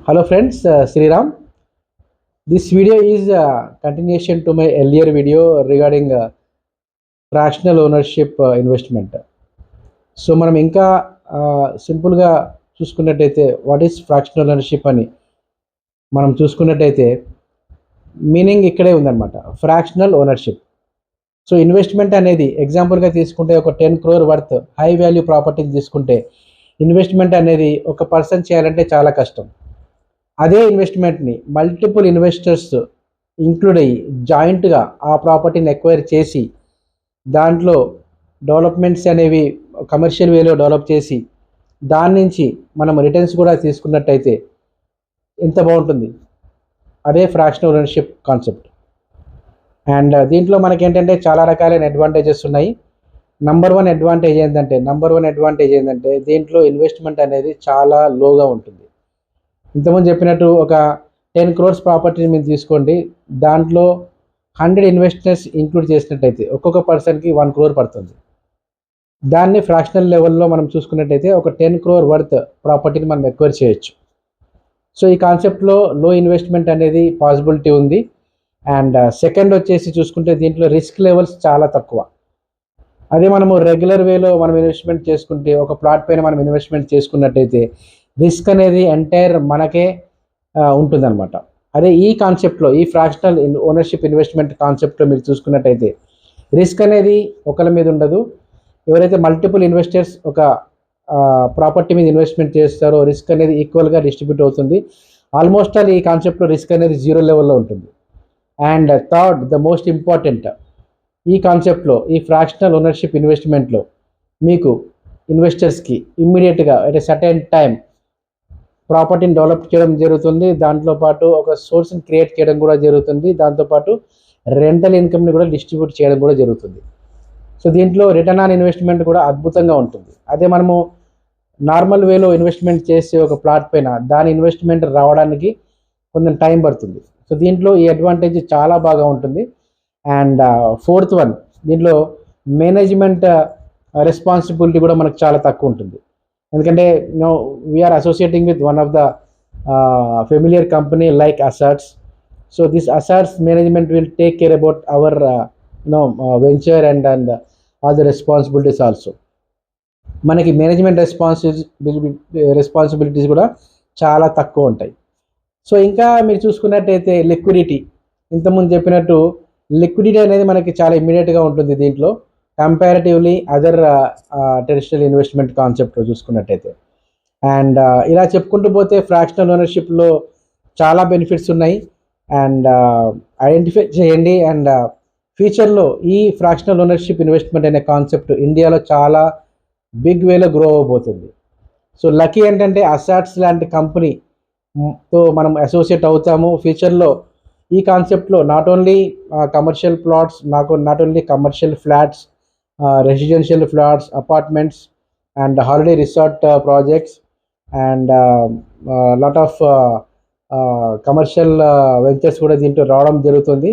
Hello friends, Sri Ram. This video is a continuation to my earlier video regarding fractional ownership investment. So మనం ఇంకా సింపుల్గా చూసుకున్నట్టయితే what is fractional ownership అని మనం చూసుకున్నట్టయితే meaning ఇక్కడే ఉందన్నమాట. Fractional ownership. సో ఇన్వెస్ట్మెంట్ అనేది ఎగ్జాంపుల్గా తీసుకుంటే ఒక 10 crore వర్త్ హై వాల్యూ ప్రాపర్టీని తీసుకుంటే ఇన్వెస్ట్మెంట్ అనేది ఒక పర్సన్ చేయాలంటే చాలా కష్టం. అదే ఇన్వెస్ట్మెంట్ని మల్టిపుల్ ఇన్వెస్టర్స్ ఇంక్లూడ్ అయ్యి జాయింట్గా ఆ ప్రాపర్టీని ఎక్వైర్ చేసి దాంట్లో డెవలప్మెంట్స్ అనేవి కమర్షియల్ వేలో డెవలప్ చేసి దాని నుంచి మనం రిటర్న్స్ కూడా తీసుకున్నట్టయితే ఎంత బాగుంటుంది. అదే ఫ్రాక్షనల్ ఓనర్షిప్ కాన్సెప్ట్. అండ్ దీంట్లో మనకి ఏంటంటే చాలా రకాలైన అడ్వాంటేజెస్ ఉన్నాయి. నంబర్ వన్ అడ్వాంటేజ్ ఏంటంటే దీంట్లో ఇన్వెస్ట్మెంట్ అనేది చాలా లోగా ఉంటుంది. ఇంతకుముందు చెప్పినట్టు ఒక 10 crores ప్రాపర్టీని మీరు తీసుకోండి, దాంట్లో 100 ఇన్వెస్టర్స్ ఇంక్లూడ్ చేసినట్టయితే ఒక్కొక్క పర్సన్కి 1 crore పడుతుంది. దాన్ని ఫ్రాక్షనల్ లెవెల్లో మనం చూసుకున్నట్టయితే ఒక 10 crore వర్త్ ప్రాపర్టీని మనం ఎక్వైర్ చేయొచ్చు. సో ఈ కాన్సెప్ట్లో లో ఇన్వెస్ట్మెంట్ అనేది పాసిబిలిటీ ఉంది. అండ్ సెకండ్ వచ్చేసి చూసుకుంటే దీంట్లో రిస్క్ లెవెల్స్ చాలా తక్కువ. అదే మనము రెగ్యులర్ వేలో మనం ఇన్వెస్ట్మెంట్ చేసుకుంటే ఒక ప్లాట్ పైన మనం ఇన్వెస్ట్మెంట్ చేసుకున్నట్టయితే రిస్క్ అనేది ఎంటైర్ మనకే ఉంటుందన్నమాట. అదే ఈ కాన్సెప్ట్లో, ఈ ఫ్రాక్షనల్ ఓనర్షిప్ ఇన్వెస్ట్మెంట్ కాన్సెప్ట్లో మీరు చూసుకున్నట్టయితే రిస్క్ అనేది ఒకరి మీద ఉండదు. ఎవరైతే మల్టిపుల్ ఇన్వెస్టర్స్ ఒక ప్రాపర్టీ మీద ఇన్వెస్ట్మెంట్ చేస్తారో రిస్క్ అనేది ఈక్వల్గా డిస్ట్రిబ్యూట్ అవుతుంది. ఆల్మోస్ట్ ఆల్ ఈ కాన్సెప్ట్లో రిస్క్ అనేది 0 లెవెల్లో ఉంటుంది. And third, the most important, ఈ కాన్సెప్ట్లో, ఈ ఫ్రాక్షనల్ ఓనర్షిప్ ఇన్వెస్ట్మెంట్లో మీకు ఇన్వెస్టర్స్కి ఇమ్మీడియట్గా ఎట్ ఎ సర్టెన్ టైం ప్రాపర్టీని డెవలప్ చేయడం జరుగుతుంది. దాంతోపాటు ఒక సోర్స్ని క్రియేట్ చేయడం కూడా జరుగుతుంది. దాంతోపాటు రెంటల్ ఇన్కమ్ని కూడా డిస్ట్రిబ్యూట్ చేయడం కూడా జరుగుతుంది. సో దీంట్లో రిటర్న్ ఆన్ ఇన్వెస్ట్మెంట్ కూడా అద్భుతంగా ఉంటుంది. అదే మనము నార్మల్ వేలో ఇన్వెస్ట్మెంట్ చేసే ఒక ప్లాట్ పైన దాని ఇన్వెస్ట్మెంట్ రావడానికి కొంచెం టైం పడుతుంది. సో దీంట్లో ఈ అడ్వాంటేజ్ చాలా బాగా ఉంటుంది. అండ్ ఫోర్త్ వన్, దీంట్లో మేనేజ్మెంట్ రెస్పాన్సిబిలిటీ కూడా మనకు చాలా తక్కువ ఉంటుంది. ఎందుకంటే we're associating with one of the familiar company like Asorts. So this Asorts management will take care about our venture and all the responsibilities also. మనకి మేనేజ్మెంట్ రెస్పాన్సిబిలిటీస్ కూడా చాలా తక్కువ ఉంటాయి. సో ఇంకా మీరు చూసుకున్నట్టయితే లిక్విడిటీ, ఇంతకుముందు చెప్పినట్టు లిక్విడిటీ అనేది మనకి చాలా ఇమ్మీడియట్గా ఉంటుంది దీంట్లో కంపారిటివ్లీ అదర్ ట్రెడిషనల్ ఇన్వెస్ట్మెంట్ కాన్సెప్ట్లో చూసుకున్నట్టయితే. అండ్ ఇలా చెప్పుకుంటూ పోతే ఫ్రాక్షనల్ ఓనర్షిప్లో చాలా బెనిఫిట్స్ ఉన్నాయి. అండ్ ఐడెంటిఫై చేయండి. అండ్ ఫ్యూచర్లో ఈ ఫ్రాక్షనల్ ఓనర్షిప్ ఇన్వెస్ట్మెంట్ అనే కాన్సెప్ట్ ఇండియాలో చాలా బిగ్ వేలో గ్రో అవబోతుంది. సో లక్కీ ఏంటంటే అసాట్స్ లాంటి కంపెనీతో మనం అసోసియేట్ అవుతాము. ఫ్యూచర్లో ఈ కాన్సెప్ట్లో not only commercial plots, not only commercial flats, residential flats, apartments and holiday resort projects and lot of commercial ventures కూడా దీంట్లో రావడం జరుగుతుంది.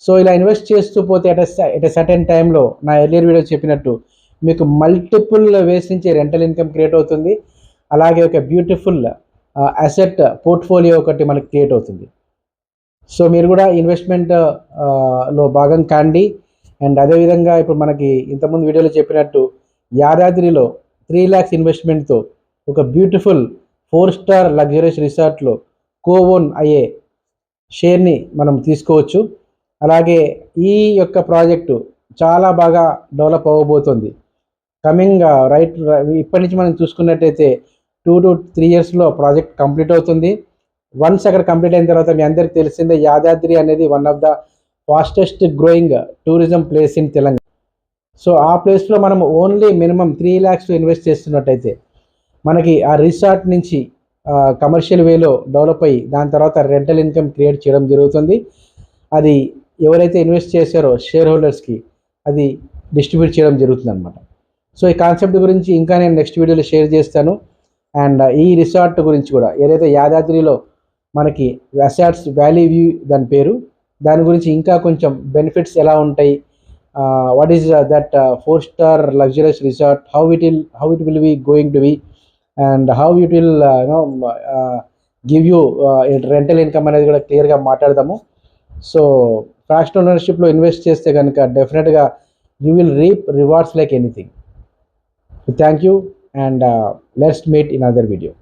సో ఇలా ఇన్వెస్ట్ చేస్తూ పోతే ఎట్ ఎ సర్టెన్ టైంలో నా ఎర్లియర్ వీడియో చెప్పినట్టు మీకు మల్టిపుల్ వేస్ నుంచి రెంటల్ ఇన్కమ్ క్రియేట్ అవుతుంది. అలాగే ఒక బ్యూటిఫుల్ అసెట్ పోర్ట్ఫోలియో ఒకటి మనకి క్రియేట్ అవుతుంది. సో మీరు కూడా ఇన్వెస్ట్మెంట్ లో భాగం కాండి. అండ్ అదేవిధంగా ఇప్పుడు మనకి ఇంతకుముందు వీడియోలో చెప్పినట్టు యాదాద్రిలో 3 lakhs ఇన్వెస్ట్మెంట్తో ఒక బ్యూటిఫుల్ 4-star లగ్జరియస్ రిసార్ట్లో కోఓన్ అయ్యే షేర్ని మనం తీసుకోవచ్చు. అలాగే ఈ యొక్క ప్రాజెక్టు చాలా బాగా డెవలప్ అవ్వబోతుంది. కమింగ్ ఇప్పటి నుంచి మనం చూసుకున్నట్టయితే 2 to 3 yearsలో ప్రాజెక్ట్ కంప్లీట్ అవుతుంది. వన్స్ అక్కడ కంప్లీట్ అయిన తర్వాత మీ అందరికి తెలిసిందే యాదాద్రి అనేది one of the fastest growing tourism place in Telangana. So ఆ ప్లేస్లో మనం ఓన్లీ మినిమం 3 lakhs ఇన్వెస్ట్ చేస్తున్నట్టయితే మనకి ఆ రిసార్ట్ నుంచి కమర్షియల్ వేలో డెవలప్ అయ్యి దాని తర్వాత రెంటల్ ఇన్కమ్ క్రియేట్ చేయడం జరుగుతుంది. అది ఎవరైతే ఇన్వెస్ట్ చేశారో షేర్ హోల్డర్స్కి అది డిస్ట్రిబ్యూట్ చేయడం జరుగుతుంది అనమాట. సో ఈ కాన్సెప్ట్ గురించి ఇంకా నేను నెక్స్ట్ వీడియోలో షేర్ చేస్తాను. అండ్ ఈ రిసార్ట్ గురించి కూడా ఏదైతే యాదాద్రిలో మనకి అసాట్స్ వ్యాలీ వ్యూ దాని పేరు, దాని గురించి ఇంకా కొంచెం బెనిఫిట్స్ ఎలా ఉంటాయి, what is that 4-star luxurious resort, how it will be going to be and how it will give you rental income అనేది కూడా క్లియర్గా మాట్లాడదాము. సో ఫ్రాక్షనల్ ఓనర్షిప్లో ఇన్వెస్ట్ చేస్తే కనుక డెఫినెట్గా you will reap rewards like anything. Thank you and let's meet in other video.